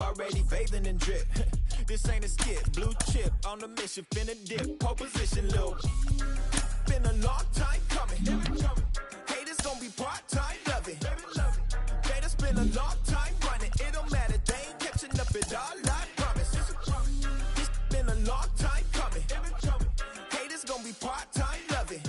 Already bathing in drip. This ain't a skit. Blue chip on the mission. Finna dip. Pole position, Lil. Been a long time coming. Haters gonna be part-time. Love it. Haters been a long time running. It don't matter. They ain't catching up at all. I promise. It's been a long time coming. Haters gonna be part-time. Love it.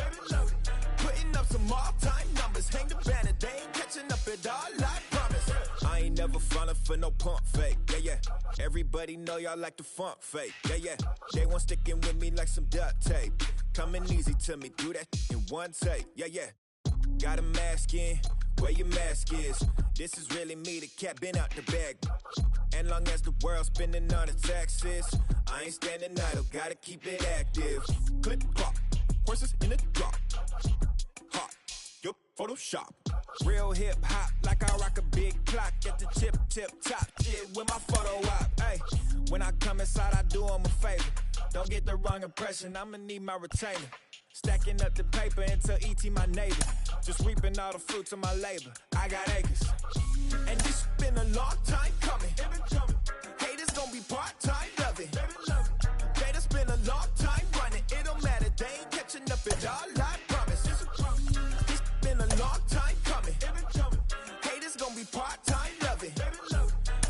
Putting up some all-time numbers. Hang the banner. They ain't catching up at all. I promise. I ain't never falling for no pump fake. Yeah. Everybody know y'all like the funk fake. Yeah. They want sticking with me like some duct tape. Coming easy to me, do that in one take. Yeah. Got a mask in, where your mask is. This is really me, the cat been out the bag. And long as the world's spending on the taxes, I ain't standing idle, gotta keep it active. Click clock, horses in the drop. Hot, yup, Photoshop. Real hip hop, like I rock a big clock at the tip top. Shit with my photo op. Hey, when I come inside, I do 'em a favor. Don't get the wrong impression, I'ma need my retainer. Stacking up the paper until E.T. my neighbor. Just reaping all the fruits of my labor. I got acres. And this been a long time coming. Haters gonna be part-time, love it. Haters been a long time running. It don't matter, they ain't catching up at all, I promise. This been a long time coming. Haters gonna be part-time, love it.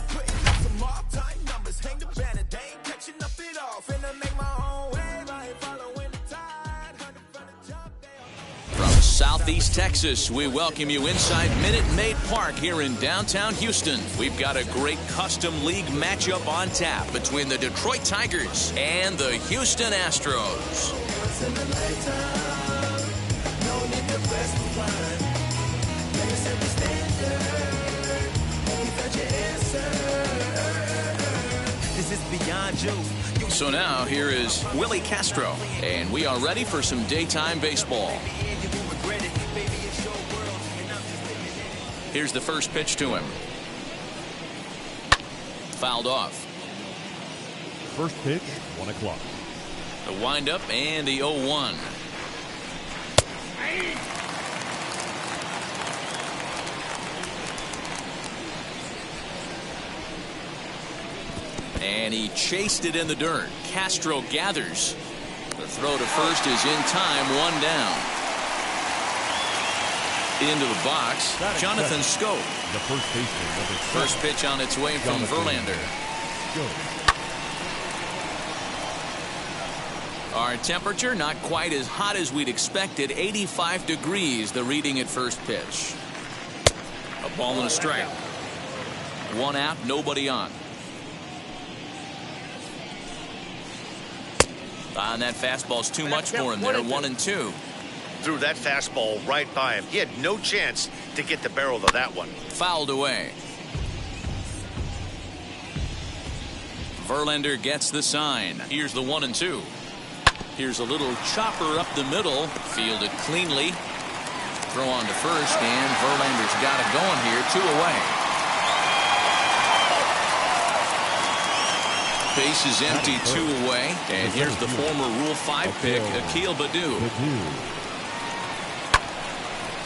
Putting up some all-time numbers. Hang the banner, they ain't catching up at all. Finna make my own wave, I ain't following the tide. From Southeast Texas, we welcome you inside Minute Maid Park here in downtown Houston. We've got a great custom league matchup on tap between the Detroit Tigers and the Houston Astros. This is beyond you. So now here is Willie Castro, and we are ready for some daytime baseball. Here's the first pitch to him. Fouled off. First pitch, 1 o'clock. The windup and the 0-1. And he chased it in the dirt. Castro gathers. The throw to first is in time, 1 down. Into the box, Jonathan Scope. The first baseman, number 7. First pitch on its way from Verlander. Our temperature not quite as hot as we'd expected. 85 degrees, the reading at first pitch. A ball and a strike. 1 out, nobody on. And that fastball's too much for him there. 1-2. Threw that fastball right by him. He had no chance to get the barrel of that one. Fouled away. Verlander gets the sign. Here's the 1-2. Here's a little chopper up the middle. Fielded cleanly. Throw on to first, and Verlander's got it going here. 2 away. Base is empty, 2 away. And here's the former Rule 5 pick, Akil Baddoo.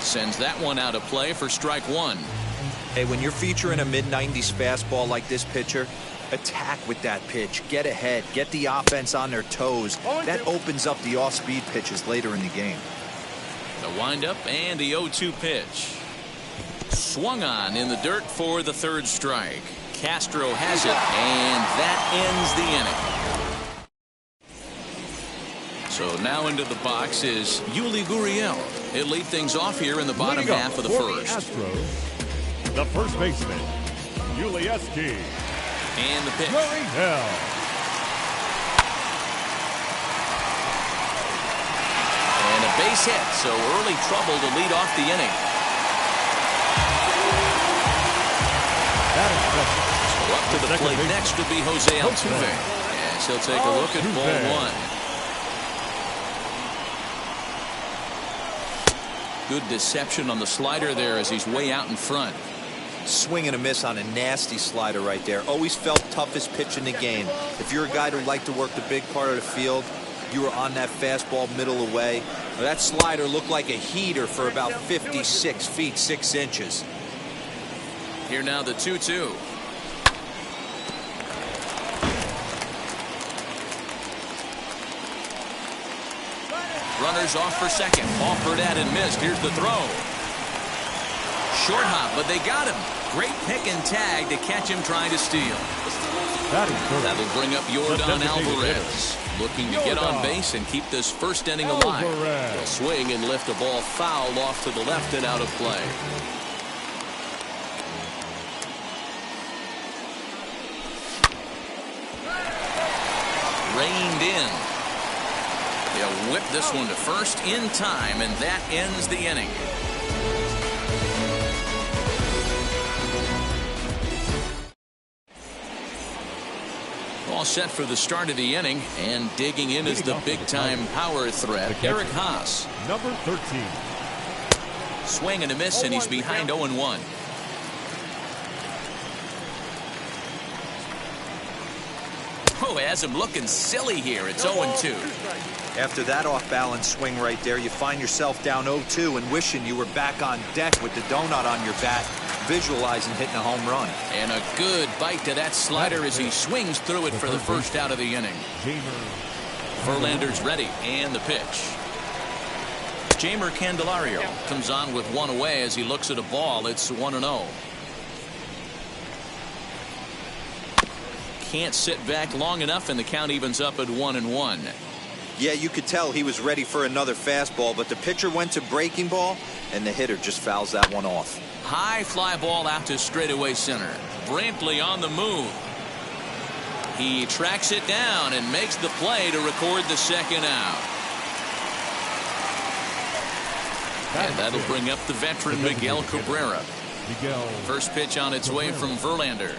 Sends that one out of play for strike 1. Hey, when you're featuring a mid-90s fastball like this pitcher, attack with that pitch. Get ahead. Get the offense on their toes. That opens up the off-speed pitches later in the game. The windup and the 0-2 pitch. Swung on in the dirt for the 3rd strike. Castro has it, and that ends the inning. So now into the box is Yuli Gurriel. He'll lead things off here in the bottom half of the first. Astros, the first baseman, Yulieski. And the pitch. Gurriel. And a base hit, so early trouble to lead off the inning. That is So up to the plate next to be Jose Altuve. Yes, he'll take a look at ball 1. Good deception on the slider there as he's way out in front. Swing and a miss on a nasty slider right there. Always felt toughest pitch in the game. If you're a guy who liked to work the big part of the field, you were on that fastball middle away. That slider looked like a heater for about 56 feet 6 inches. Here now the 2-2. Runners off for second. Offered at and missed. Here's the throw. Short hop, but they got him. Great pick and tag to catch him trying to steal. That'll bring up Yordan Alvarez. Looking to get on base and keep this first inning alive. He'll swing and lift a ball foul off to the left and out of play. Reined in. He'll whip this one to first in time, and that ends the inning. All set for the start of the inning, and digging in is the big-time power threat, Eric Haas. Number 13. Swing and a miss, and he's behind 0-1. Oh, has him looking silly here. It's 0-2. After that off-balance swing right there, you find yourself down 0-2 and wishing you were back on deck with the donut on your bat, visualizing hitting a home run. And a good bite to that slider as he swings through it for the first out of the inning. Verlander's ready, and the pitch. Jeimer Candelario comes on with one away as he looks at a ball. It's 1-0. Can't sit back long enough, and the count evens up at 1-1. Yeah, you could tell he was ready for another fastball, but the pitcher went to breaking ball, and the hitter just fouls that one off. High fly ball out to straightaway center. Brantley on the move. He tracks it down and makes the play to record the second out. And that'll bring up the veteran Miguel Cabrera. First pitch on its way from Verlander.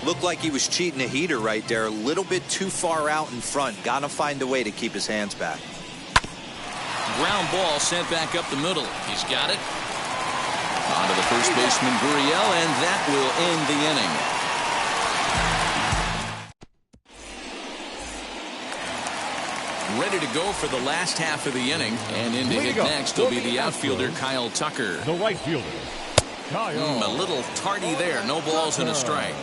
Looked like he was cheating a heater right there. A little bit too far out in front. Got to find a way to keep his hands back. Ground ball sent back up the middle. He's got it. On to the first baseman, Gurriel, and that will end the inning. Ready to go for the last half of the inning, and in to hit next will be the outfielder, Kyle Tucker. The right fielder, Kyle. A little tardy there. No balls and a strike.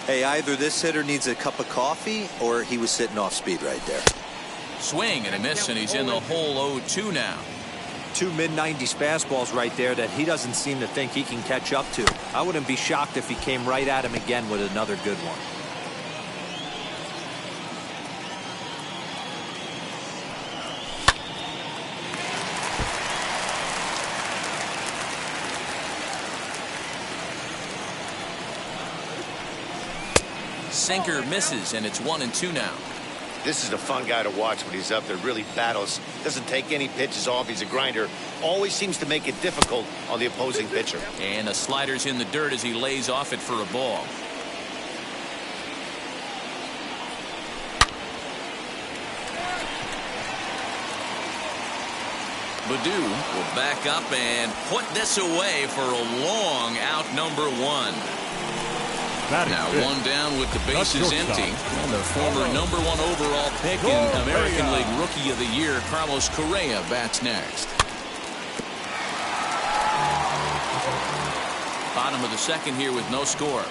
Hey, either this hitter needs a cup of coffee or he was sitting off speed right there. Swing and a miss, and he's in the hole 0-2 now. Two mid-90s fastballs right there that he doesn't seem to think he can catch up to. I wouldn't be shocked if he came right at him again with another good one. Sinker misses, and it's 1-2 now. This is a fun guy to watch when he's up there. Really battles. Doesn't take any pitches off. He's a grinder. Always seems to make it difficult on the opposing pitcher. And the slider's in the dirt as he lays off it for a ball. Baду will back up and put this away for a long out, number 1. Now one down with the bases empty. And the former #1 overall pick in American League Rookie of the Year, Carlos Correa, bats next. Bottom of the second here with no score.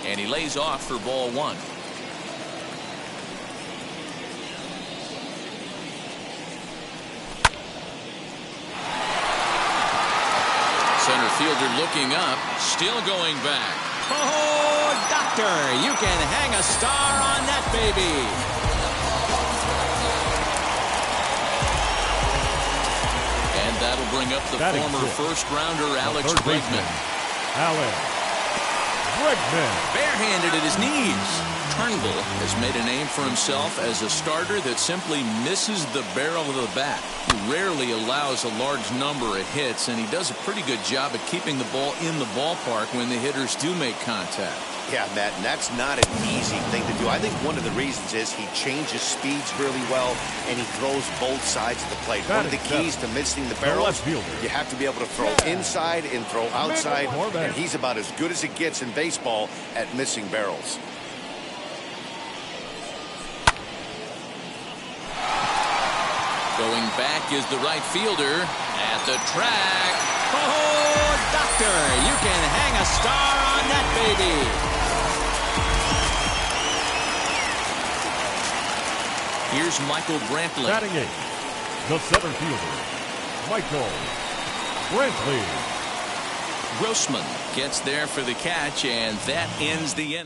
And he lays off for ball 1. Center fielder looking up, still going back. Oh, doctor, you can hang a star on that baby. And that'll bring up the former first-rounder Alex Bregman. Barehanded at his knees. Turnbull has made a name for himself as a starter that simply misses the barrel of the bat. He rarely allows a large number of hits, and he does a pretty good job at keeping the ball in the ballpark when the hitters do make contact. Yeah, Matt, and that's not an easy thing to do. I think one of the reasons is he changes speeds really well, and he throws both sides of the plate. One of the keys to missing the barrels, you have to be able to throw inside and throw outside, and he's about as good as it gets in baseball at missing barrels. Going back is the right fielder at the track. Oh, doctor, you can hang a star on that baby. Here's Michael Brantley. Batting eighth, the center fielder, Michael Brantley. Grossman gets there for the catch, and that ends the inning.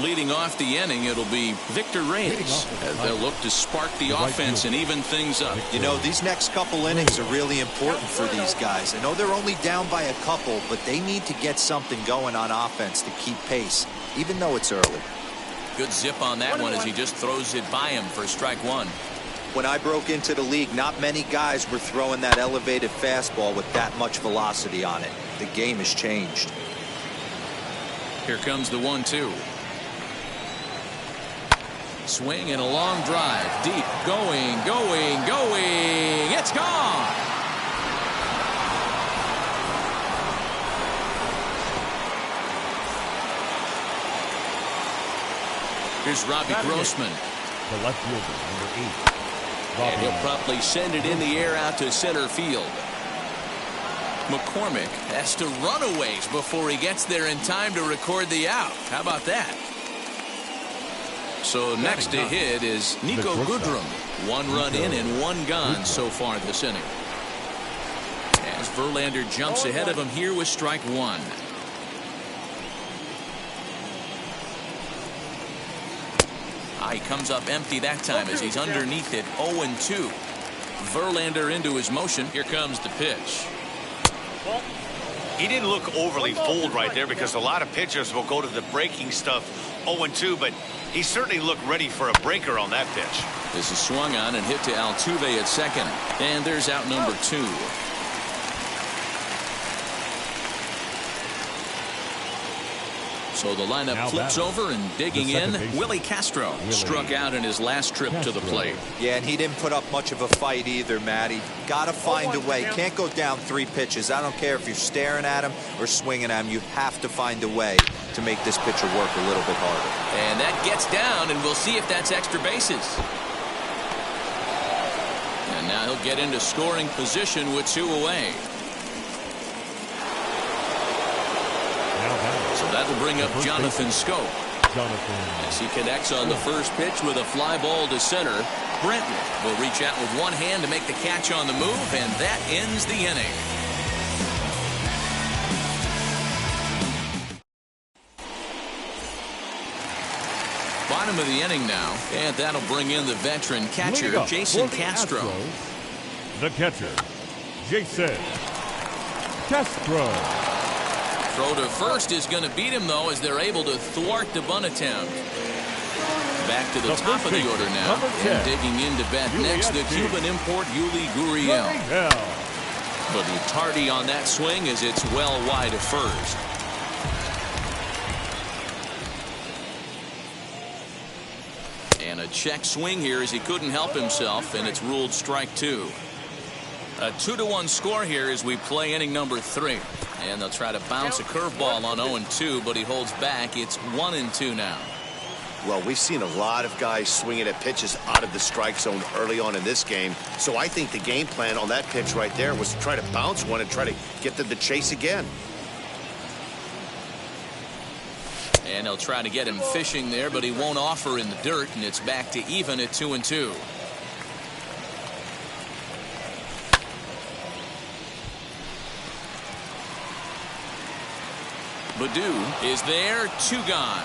Leading off the inning, it'll be Victor Reyes. They'll look to spark the offense and even things up. You know, these next couple innings are really important for these guys. I know they're only down by a couple, but they need to get something going on offense to keep pace, even though it's early. Good zip on that one as he just throws it by him for strike one. When I broke into the league, not many guys were throwing that elevated fastball with that much velocity on it. The game has changed. Here comes the 1-2. Swing and a long drive. Deep. Going. It's gone. Here's Robbie Grossman. The left fielder, number 8. And he'll promptly send it in the air out to center field. McCormick has to run a ways before he gets there in time to record the out. How about that? So next to hit is Nico Goodrum. 1 run in and 1 gone so far this inning. As Verlander jumps ahead of him here with strike 1. He comes up empty that time as he's underneath it. 0-2. Verlander into his motion. Here comes the pitch. He didn't look overly fooled right there because a lot of pitchers will go to the breaking stuff 0-2, but he certainly looked ready for a breaker on that pitch. This is swung on and hit to Altuve at second. And there's out number 2. So the lineup flips over and digging in. Willie Castro struck out in his last trip to the plate. Yeah, and he didn't put up much of a fight either, Matty. Got to find a way. Can't go down 3 pitches. I don't care if you're staring at him or swinging at him. You have to find a way to make this pitcher work a little bit harder. And that gets down, and we'll see if that's extra bases. And now he'll get into scoring position with 2 away. So that'll bring up Jonathan Scope. As he connects on the first pitch with a fly ball to center. Brenton will reach out with one hand to make the catch on the move, and that ends the inning. Bottom of the inning now, and that'll bring in the veteran catcher, Jason Castro. The catcher, Jason Castro. Throw to first is going to beat him, though, as they're able to thwart the bunt attempt. Back to the top of the order now. And digging in to bat next, the Cuban import, Yuli Gurriel. But tardy on that swing as it's well wide of first. And a check swing here as he couldn't help himself, and it's ruled strike 2. A 2-1 score here as we play inning number 3. And they'll try to bounce a curveball on 0-2, but he holds back. It's 1-2 now. Well, we've seen a lot of guys swinging at pitches out of the strike zone early on in this game. So I think the game plan on that pitch right there was to try to bounce one and try to get them to chase again. And they'll try to get him fishing there, but he won't offer in the dirt, and it's back to even at 2-2. Baddoo is there, 2 gone.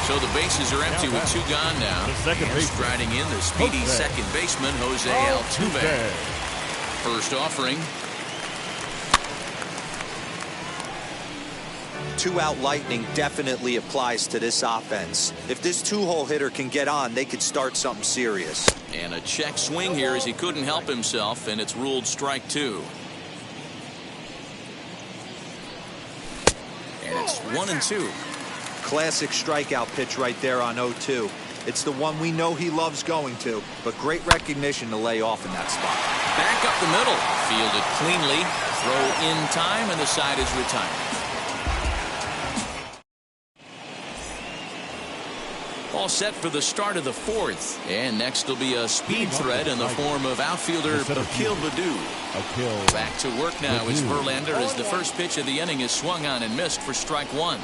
So the bases are empty with 2 gone now. And striding in the speedy second baseman, Jose Altuve. First offering. 2-out lightning definitely applies to this offense. If this 2-hole hitter can get on, they could start something serious. And a check swing here as he couldn't help himself, and it's ruled strike 2. And it's 1-2. Classic strikeout pitch right there on 0-2. It's the one we know he loves going to, but great recognition to lay off in that spot. Back up the middle. Fielded cleanly. Throw in time, and the side is retired. All set for the start of the 4th. And next will be a speed threat in the form of outfielder Akil Baddoo. Back to work now is Verlander as the first pitch of the inning is swung on and missed for strike 1.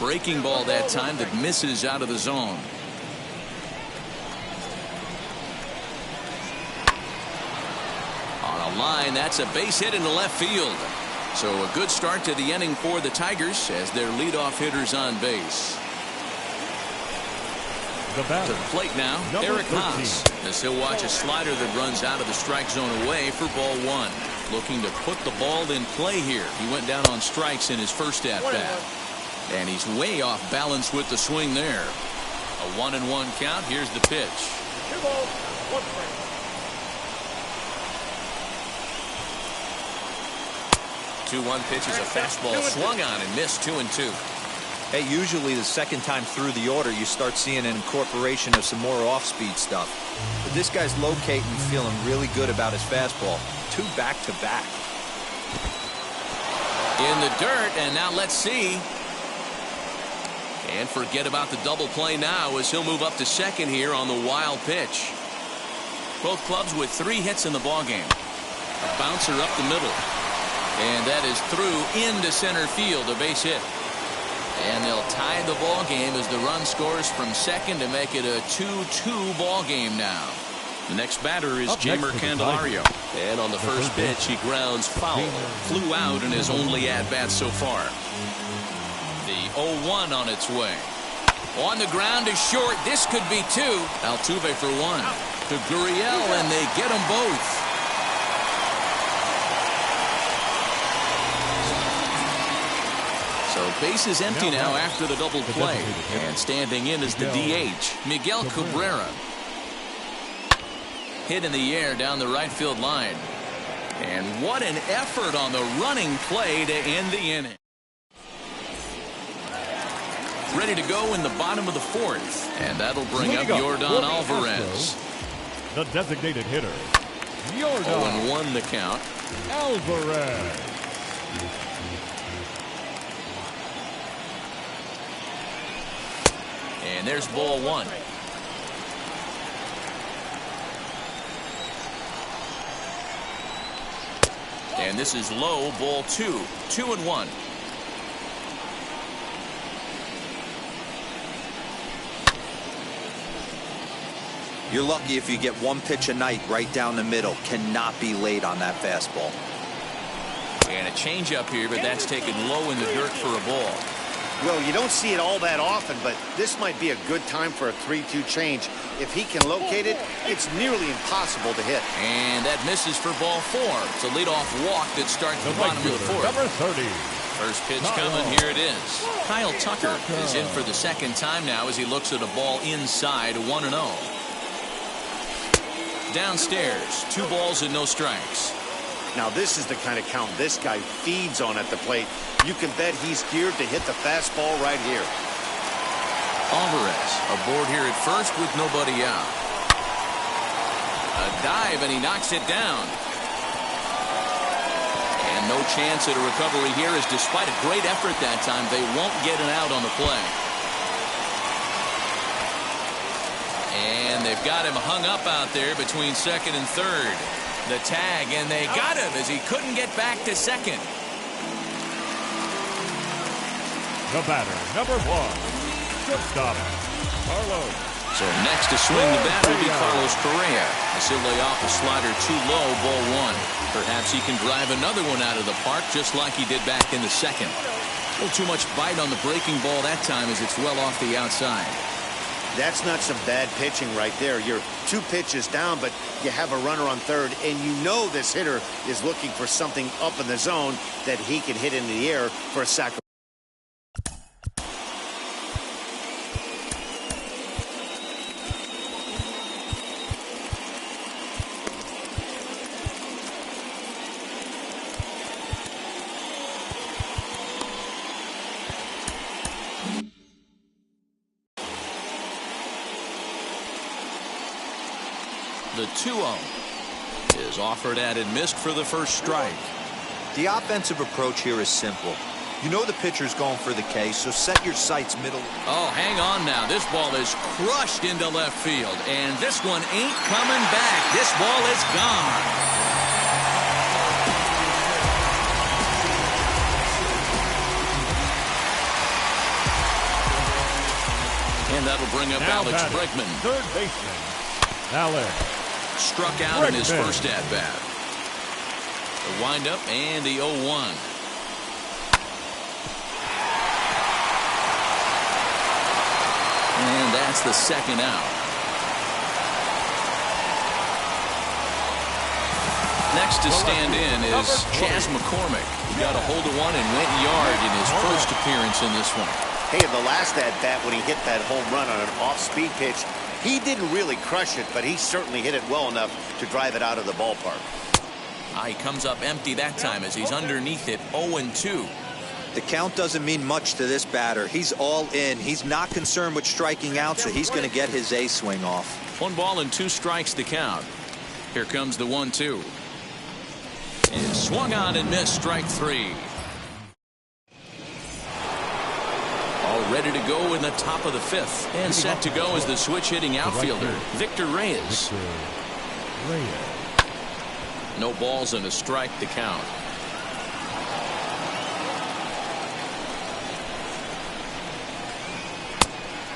breaking ball that time that misses out of the zone. On a line, that's a base hit into left field. So a good start to the inning for the Tigers as their leadoff hitter's on base. To the plate now, Eric Haas, as he'll watch a slider that runs out of the strike zone away for ball one. Looking to put the ball in play here. He went down on strikes in his first at-bat. And he's way off balance with the swing there. A 1-1 count. Here's the pitch. 2 balls, 1 strike. 2-1 pitch is a fastball swung on and missed. 2-2. Hey, usually the second time through the order, you start seeing an incorporation of some more off-speed stuff. But this guy's locating, feeling really good about his fastball. 2 back-to-back. In the dirt, and now let's see. And forget about the double play now as he'll move up to second here on the wild pitch. Both clubs with 3 hits in the ballgame. A bouncer up the middle. And that is through into center field, a base hit. And they'll tie the ball game as the run scores from second to make it a 2-2 ball game now. The next batter is Jamer Candelario. And on the first pitch, he grounds foul. Flew out in his only at-bat so far. The 0-1 on its way. On the ground is short. This could be 2. Altuve for 1. To Gurriel, and they get them both. So base is empty now after the double play. And standing in is the DH, Miguel Cabrera. Hit in the air down the right field line. And what an effort on the running play to end the inning. Ready to go in the bottom of the 4th. And that'll bring up Yordan Alvarez. The designated hitter, Yordan 0-1 the count. Alvarez. And there's ball 1. And this is low, ball 2. 2-1. You're lucky if you get 1 pitch a night right down the middle. Cannot be late on that fastball. And a changeup here, but that's taken low in the dirt for a ball. Well, you don't see it all that often, but this might be a good time for a 3-2 change. If he can locate it, it's nearly impossible to hit. And that misses for ball 4. It's a leadoff walk that starts the bottom of the 4th. Number 30. First pitch coming, here it is. Kyle Tucker is in for the second time now as he looks at a ball inside, 1-0. Downstairs, 2 balls and no strikes. Now this is the kind of count this guy feeds on at the plate. You can bet he's geared to hit the fastball right here. Alvarez aboard here at first with nobody out. A dive and he knocks it down. And no chance at a recovery here as despite a great effort that time, they won't get an out on the play. And they've got him hung up out there between second and third. The tag, and they got him as he couldn't get back to second. The batter, number 1, shortstop, Carlos. So next to swing the bat will be Carlos Correa. As he'll lay off a slider too low, ball 1. Perhaps he can drive another one out of the park just like he did back in the second. A little too much bite on the breaking ball that time as it's well off the outside. That's not some bad pitching right there. You're 2 pitches down, but you have a runner on third, and you know this hitter is looking for something up in the zone that he can hit into the air for a sacrifice. The 2-0 is offered at and missed for the first strike. The offensive approach here is simple. You know the pitcher's going for the K, so set your sights middle. Oh, hang on now. This ball is crushed into left field, and this one ain't coming back. This ball is gone. And that'll bring up Now Alex batting, Bregman. third baseman, Alex. Struck out in his Bregman. first at-bat. The windup and the 0-1. And that's the second out. Next to stand in is Chas McCormick. He got a hold of one and went yard in his first appearance in this one. Hey, in the last at-bat when he hit that home run on an off-speed pitch, he didn't really crush it, but he certainly hit it well enough to drive it out of the ballpark. He comes up empty that time as he's underneath it, 0-2. The count doesn't mean much to this batter. He's all in. He's not concerned with striking out, so he's going to get his A swing off. 1 ball and 2 strikes to count. Here comes the 1-2. And swung on and missed, strike 3. All ready to go in the top of the 5th. And set to go is the switch-hitting outfielder, Victor Reyes. No balls and a strike to count.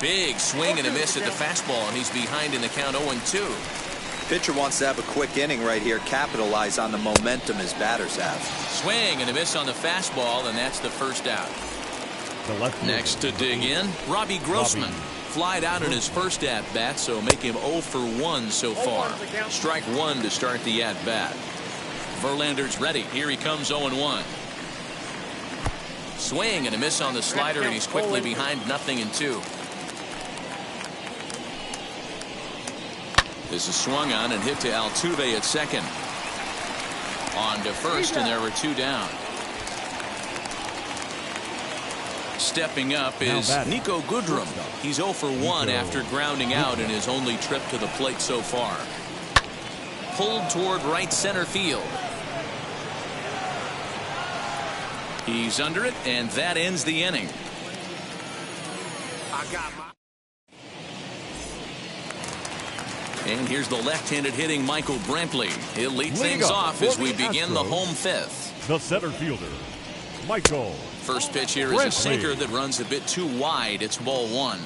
Big swing and a miss at the fastball, and he's behind in the count 0-2. Pitcher wants to have a quick inning right here, capitalize on the momentum his batters have. Swing and a miss on the fastball, and that's the first out. Next to dig in, Robbie Grossman. Flied out in his first at-bat, so make him 0 for 1 so far. Strike 1 to start the at-bat. Verlander's ready. Here he comes 0-1. Swing and a miss on the slider, and he's quickly behind 0-2. This is swung on and hit to Altuve at second. On to first, and there were 2 down. Stepping up is Nico Goodrum. He's 0 for 1 after grounding out in his only trip to the plate so far. Pulled toward right center field. He's under it, and that ends the inning. And here's the left-handed hitting Michael Brantley. He'll lead things off as we begin the home 5th. The center fielder, Michael. First pitch here is a sinker that runs a bit too wide. It's ball 1.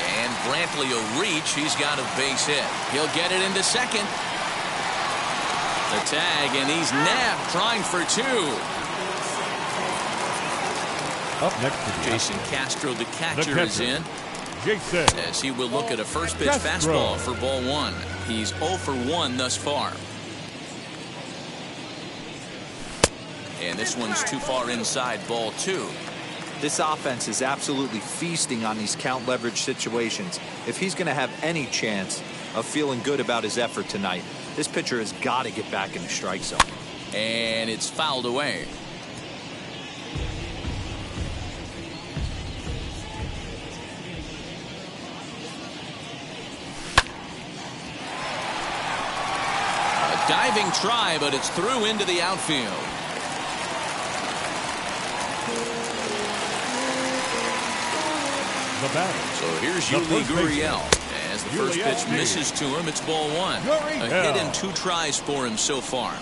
And Brantley will reach. He's got a base hit. He'll get it into second. The tag, and he's nabbed, trying for 2. Up next to Jason Castro, the catcher, is in. Jason. As he will look at a first pitch fastball for ball 1. He's 0 for 1 thus far. And this one's too far inside, ball 2. This offense is absolutely feasting on these count leverage situations. If he's going to have any chance of feeling good about his effort tonight, this pitcher has got to get back in the strike zone. And it's fouled away. Diving try, but it's through into the outfield. The batter. So here's Yuli Gurriel. As the first pitch misses to him, it's ball 1. A hit and 2 tries for him so far.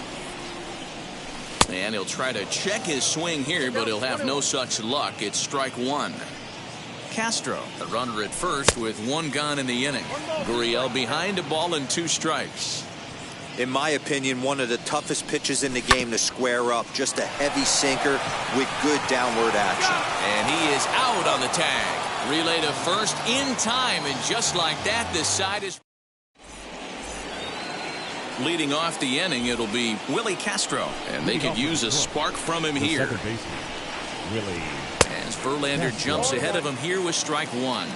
And he'll try to check his swing here, but he'll have no such luck. It's strike 1. Castro, the runner at first with 1 gone in the inning. Gurriel behind, a ball and 2 strikes. In my opinion, one of the toughest pitches in the game to square up. Just a heavy sinker with good downward action. And he is out on the tag. Relay to first in time, and just like that, this side is leading off the inning. It'll be Willie Castro, and they could use a spark from him here. Willie. As Verlander jumps ahead of him here with strike 1.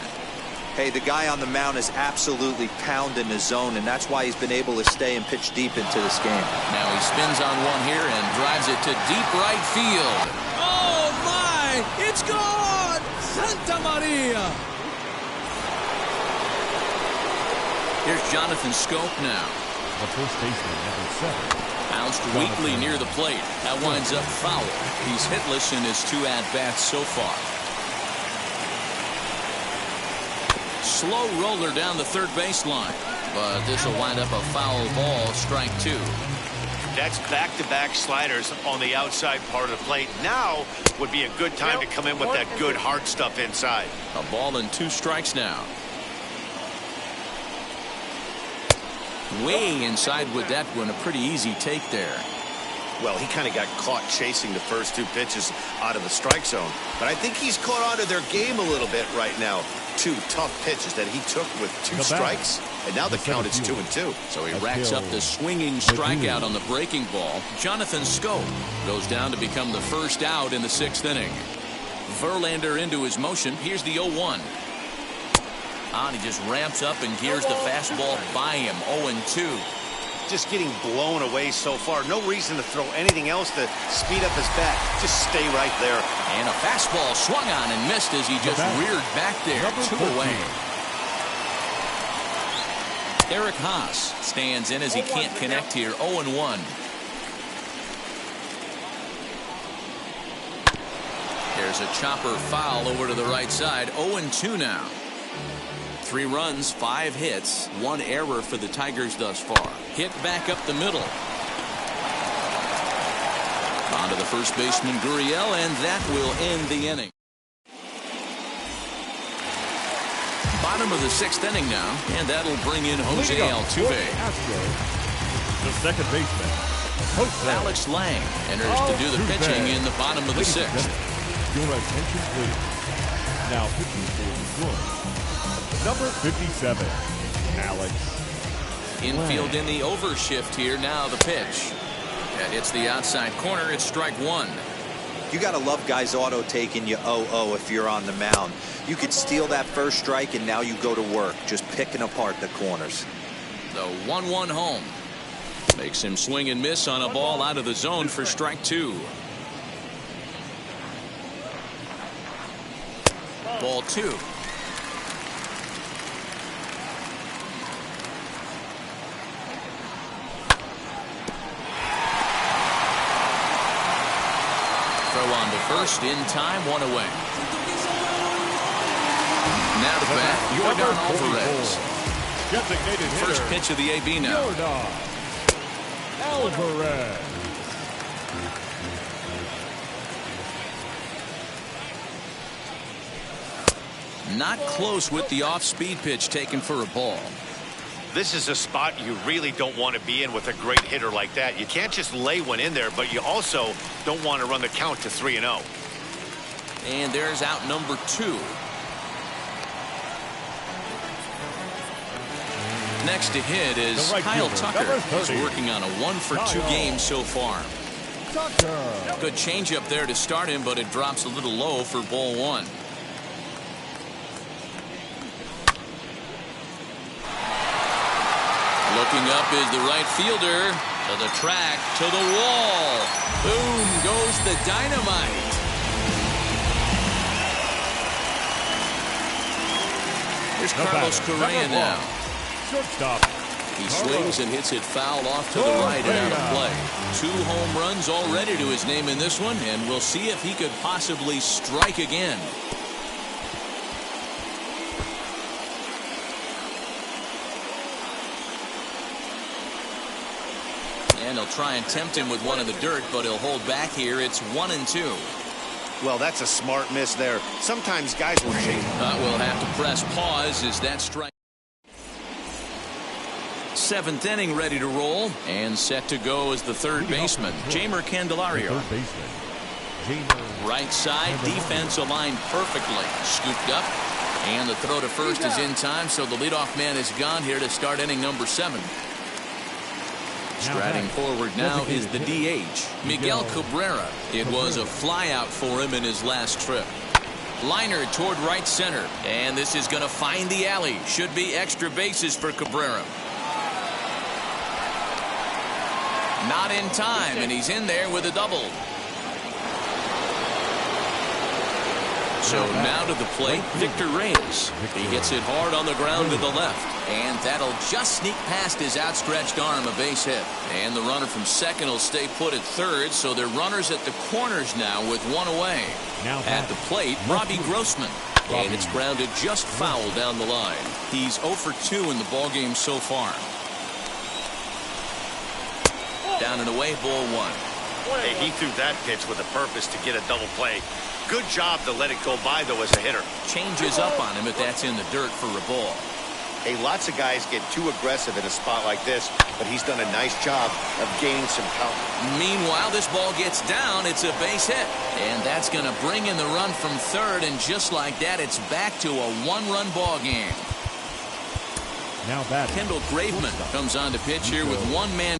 Hey, the guy on the mound is absolutely pounding the zone, and that's why he's been able to stay and pitch deep into this game. Now he spins on one here and drives it to deep right field. Oh, my! It's gone! Santa Maria! Here's Jonathan Scope now. The first baseman, number 7. Bounced weakly near the plate. That winds up foul. He's hitless in his 2 at-bats so far. Slow roller down the third baseline, but this will wind up a foul ball, strike 2. That's back-to-back sliders on the outside part of the plate. Now would be a good time to come in with that good hard stuff inside. A ball and 2 strikes now. Way inside with that one. A pretty easy take there. Well, he kind of got caught chasing the first 2 pitches out of the strike zone. But I think he's caught on to their game a little bit right now. 2 tough pitches that he took with 2 strikes. And now the count is 2-2. So he racks up the swinging strikeout on the breaking ball. Jonathan Schoop goes down to become the first out in the 6th inning. Verlander into his motion. Here's the 0-1. He just ramps up and gears the fastball by him. 0-2. Just getting blown away so far. No reason to throw anything else to speed up his bat. Just stay right there. And a fastball swung on and missed as he just reared back there. 2 away. Eric Haas stands in as he can't connect here. 0-1. There's a chopper foul over to the right side. 0-2 now. 3 runs, 5 hits, 1 error for the Tigers thus far. Hit back up the middle. On to the first baseman, Gurriel, and that will end the inning. Bottom of the 6th inning now, and that'll bring in Jose Altuve. The second baseman, Alex Lang enters to do the pitching in the bottom of the 6th. Your attention, please. Now pitching for the Royals. Number 57, Alex. Infield in the overshift here. Now the pitch. That hits the outside corner. It's strike 1. You got to love guys auto taking you 0-0 if you're on the mound. You could steal that first strike and now you go to work just picking apart the corners. The 1-1 home makes him swing and miss on a ball out of the zone for strike 2. Ball 2. On to first in time, 1 away. Now to bat, Yordan Alvarez. Designated First hitter, pitch of the AB now. Yordan Alvarez. Not close with the off-speed pitch taken for a ball. This is a spot you really don't want to be in with a great hitter like that. You can't just lay one in there, but you also don't want to run the count to 3-0. And there's out number 2. Next to hit is Kyle Tucker. He's working on a 1-for-2 game so far. Good changeup there to start him, but it drops a little low for ball 1. Looking up is the right fielder. To the track, to the wall. Boom goes the dynamite. Here's Carlos Correa now. Shortstop. He swings and hits it foul off to the right and out of play. 2 home runs already to his name in this one, and we'll see if he could possibly strike again. And he'll try and tempt him with one in the dirt, but he'll hold back here. It's 1-2. Well, that's a smart miss there. Sometimes guys will chase. We'll have to press pause as that strike. 7th inning ready to roll and set to go as the third baseman, Jeimer Candelario. Right side, defense aligned perfectly. Scooped up, and the throw to first is in time, so the leadoff man is gone here to start inning number 7. Striding forward now is the DH, Miguel Cabrera. It was a flyout for him in his last trip. Liner toward right center, and this is going to find the alley. Should be extra bases for Cabrera. Not in time, and he's in there with a double. So now to the plate, Victor Reyes. He hits it hard on the ground to the left, and that'll just sneak past his outstretched arm, a base hit. And the runner from second will stay put at third, so they're runners at the corners now with 1 away. At the plate, Robbie Grossman. And it's grounded just foul down the line. He's 0 for 2 in the ballgame so far. Down and away, ball 1. Hey, he threw that pitch with a purpose to get a double play. Good job to let it go by, though, as a hitter. Changes up on him if that's in the dirt for a ball. Hey, lots of guys get too aggressive in a spot like this, but he's done a nice job of gaining some count. Meanwhile, this ball gets down. It's a base hit. And that's going to bring in the run from third, and just like that, it's back to a one-run ball game. Now that Kendall Graveman comes on to pitch here with one man.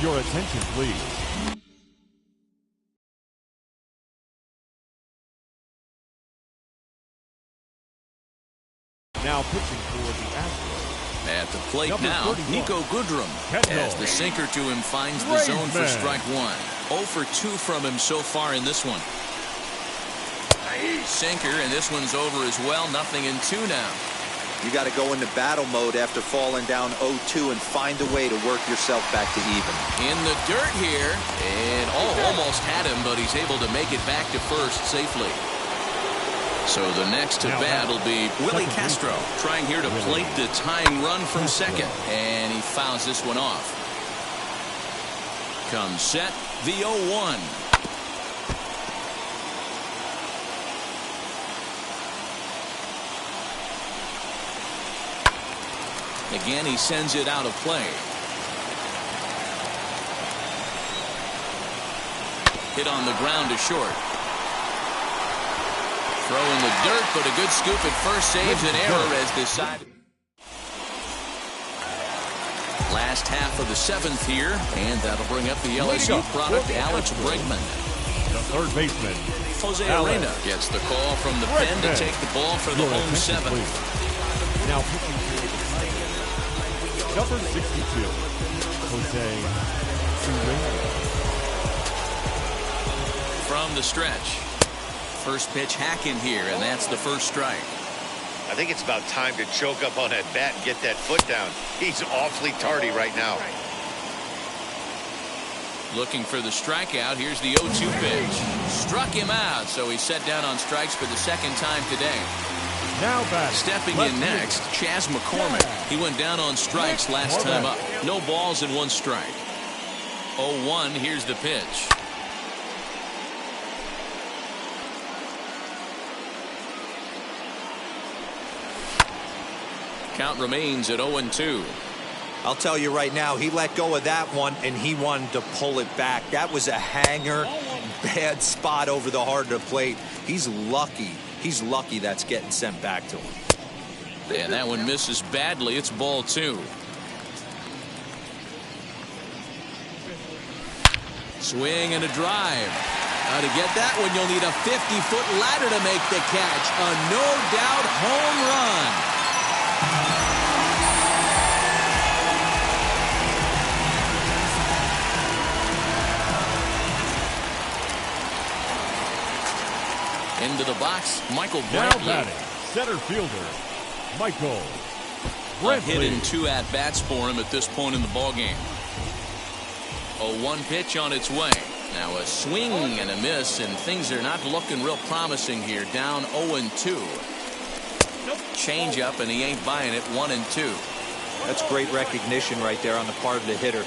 Your attention, please. Now pitching for the Astros. At the plate Number now, 31. Nico Goodrum. As the sinker to him finds the zone for strike 1. 0 for 2 from him so far in this one. Sinker, and this one's over as well. 0-2 now. You got to go into battle mode after falling down 0-2 and find a way to work yourself back to even. In the dirt here, and almost had him, but he's able to make it back to first safely. So the next to bat will be Willie Castro, trying here to plate the tying run from second, and he fouls this one off. Comes set, the 0-1. Again, he sends it out of play. Hit on the ground to short. Throw in the dirt, but a good scoop at first saves an error as decided. Last half of the 7th here, and that'll bring up the LSU product, Alex Bregman. The third baseman, Jose Arena gets the call from the pen to take the ball for the home 7th. Now pitching for the Tigers, number 62, Jose Arena. From the stretch. First pitch hack in here, and that's the first strike. I think it's about time to choke up on that bat and get that foot down. He's awfully tardy right now. Looking for the strikeout. Here's the 0-2 pitch. Struck him out, so he's set down on strikes for the second time today. Now back. Stepping in next, Chas McCormick. He went down on strikes last time up. No balls and 1 strike. 0-1, here's the pitch. Count remains at 0-2. I'll tell you right now, he let go of that one, and he wanted to pull it back. That was a hanger, bad spot over the heart of the plate. He's lucky. He's lucky that's getting sent back to him. And that one misses badly. It's ball 2. Swing and a drive. Now to get that one, you'll need a 50-foot ladder to make the catch. A no-doubt home run. Into the box, Michael Brantley. Now batting, center fielder, Michael A hit Brantley. and 2 at-bats for him at this point in the ballgame. A 1 pitch on its way. Now a swing and a miss, and things are not looking real promising here. Down 0-2. Change up, and he ain't buying it. 1-2. That's great recognition right there on the part of the hitter.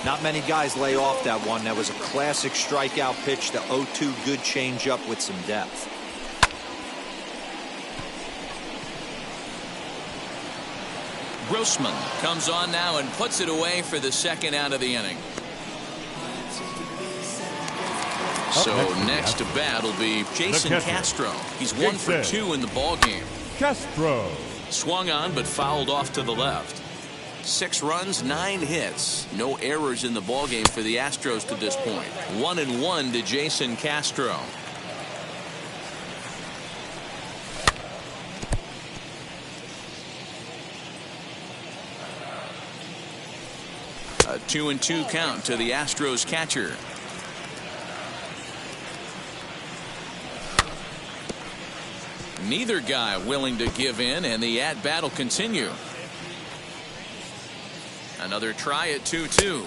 Not many guys lay off that one. That was a classic strikeout pitch. The 0-2 good change up with some depth. Grossman comes on now and puts it away for the second out of the inning. So next to bat will be Jason Castro. He's 1 for 2 in the ballgame. Castro. Swung on but fouled off to the left. 6 runs, 9 hits. No errors in the ballgame for the Astros to this point. 1-1 to Jason Castro. A 2-2 count to the Astros catcher. Neither guy willing to give in, and the at-bat will continue. Another try at 2-2.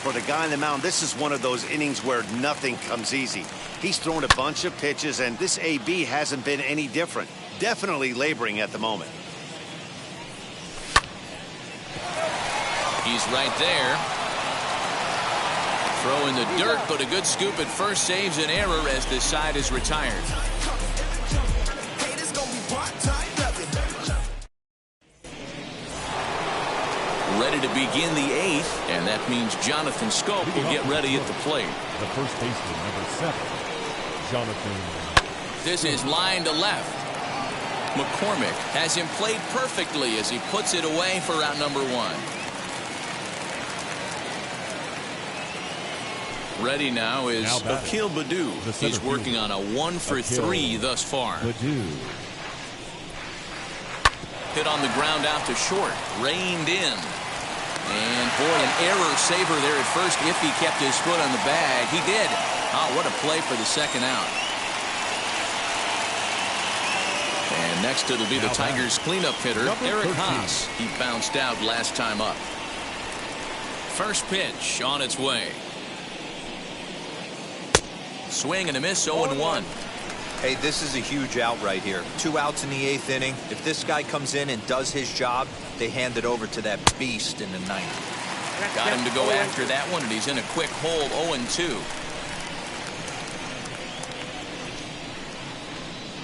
For the guy on the mound, this is one of those innings where nothing comes easy. He's thrown a bunch of pitches, and this AB hasn't been any different. Definitely laboring at the moment. He's right there. Throw in the dirt, but a good scoop at first saves an error as this side is retired. Ready to begin the 8th, and that means Jonathan Scope will get ready at the plate. The first baseman, number 7, Jonathan. This is line to left. McCormick has him played perfectly as he puts it away for out number 1. Ready now is Akil Baddoo. He's working on a 1-for-3 thus far. Baddoo. Hit on the ground out to short. Reined in. And boy, an error saver there at first if he kept his foot on the bag. He did. Oh, what a play for the second out. And next it'll be the Tigers cleanup hitter, Eric Haas. He bounced out last time up. First pitch on its way. Swing and a miss, 0-1. Hey, this is a huge out right here. 2 outs in the 8th inning. If this guy comes in and does his job, they hand it over to that beast in the 9th. Got him to go after that one, and he's in a quick hold, 0-2.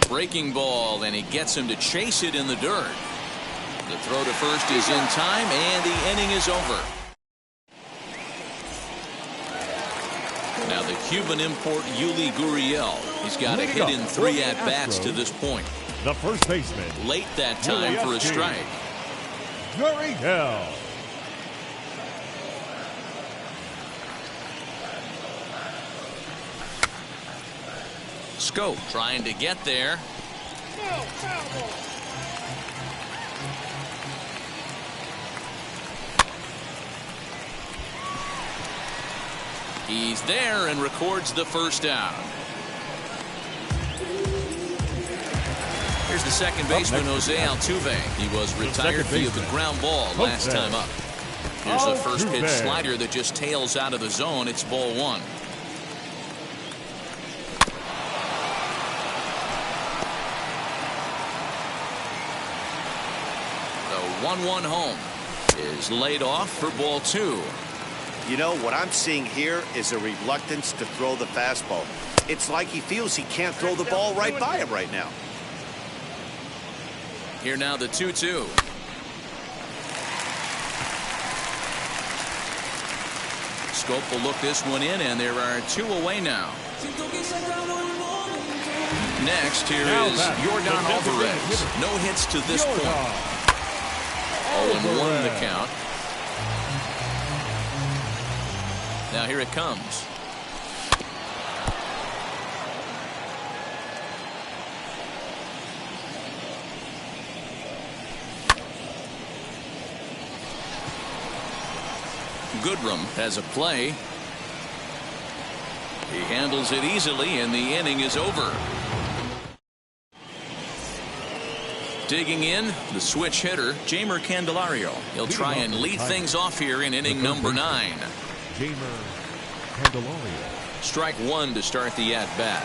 Breaking ball, and he gets him to chase it in the dirt. The throw to first is in time, and the inning is over. Now the Cuban import Yuli Gurriel. He's got a hit in 3 at-bats to this point. The first baseman. Late that time for a strike. Gurriel. Scope trying to get there. He's there and records the first out. Here's the second baseman, Jose Altuve. He was retired via the ground ball last time up. Here's a first pitch slider that just tails out of the zone. It's ball 1. The 1-1 home is laid off for ball 2. You know, what I'm seeing here is a reluctance to throw the fastball. It's like he feels he can't throw the ball right by him right now. Here now the 2-2. Scope will look this one in, and there are 2 away now. Next, here is Yordan Alvarez. No hits to this point. 0-1 the count. Now here it comes. Goodrum has a play. He handles it easily, and the inning is over. Digging in, the switch hitter, Jeimer Candelario. He'll try and lead things off here in inning number 9. Jeimer Candelario. Strike 1 to start the at-bat.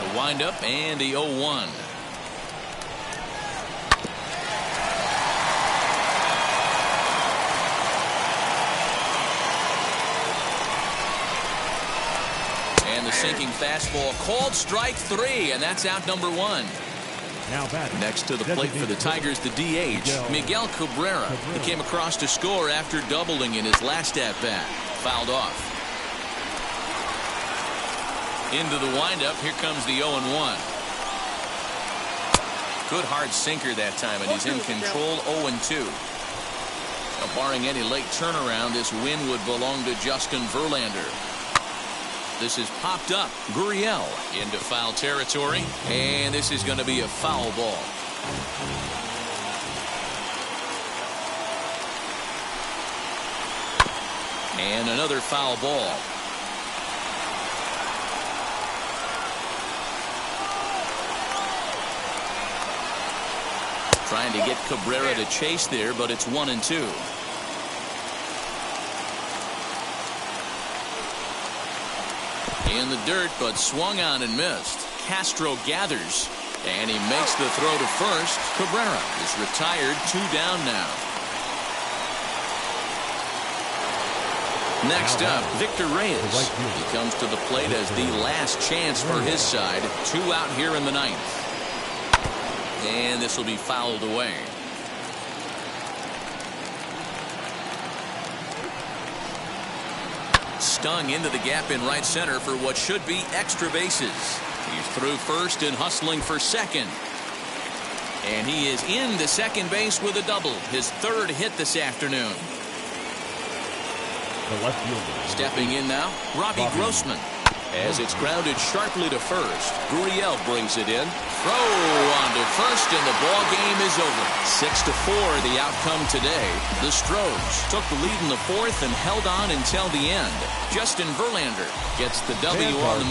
The windup and the 0-1. And the sinking fastball called strike 3, and that's out number 1. Now next to the plate for the Tigers, the DH, Miguel Cabrera. He came across to score after doubling in his last at-bat. Fouled off. Into the windup. Here comes the 0-1. Good hard sinker that time, and he's in control. 0-2. Barring any late turnaround, this win would belong to Justin Verlander. This is popped up. Gurriel into foul territory, and this is going to be a foul ball. And another foul ball. Trying to get Cabrera to chase there, but it's 1-2. In the dirt, but swung on and missed. Castro gathers, and he makes the throw to first. Cabrera is retired, 2 down now. Next up, Victor Reyes. He comes to the plate as the last chance for his side. 2 out here in the 9th. And this will be fouled away. Stung into the gap in right center for what should be extra bases. He's through first and hustling for second. And he is into second base with a double. His 3rd hit this afternoon. The left fielder. Stepping in now, Robbie Grossman. As it's grounded sharply to first, Gurriel brings it in. Throw on to first, and the ball game is over. 6-4 the outcome today. The Stros took the lead in the 4th and held on until the end. Justin Verlander gets the W on the mound.